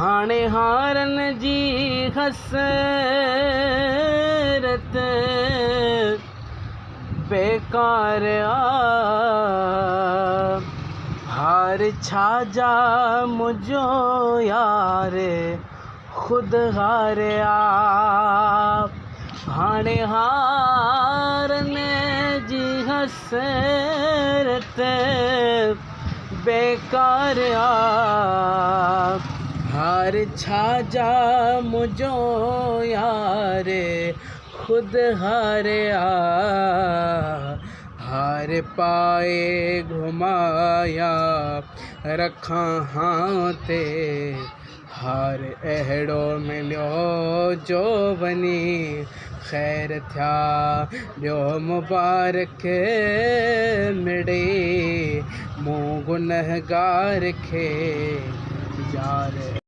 हाणे हारन जी हसरत बेकार आ। हार छाजा मुझो यार खुद हारिया। हाणे हारन जी हसरत बेकार आ। हार छाजा मुझो यार खुद हारिया। हार पाए घुमाया रखा हाँ ते। हार अहिड़ो मिलियो जो वञी ख़ैर थिया। ॿियो मुबारक मिड़े मूं गुनहगार खे यार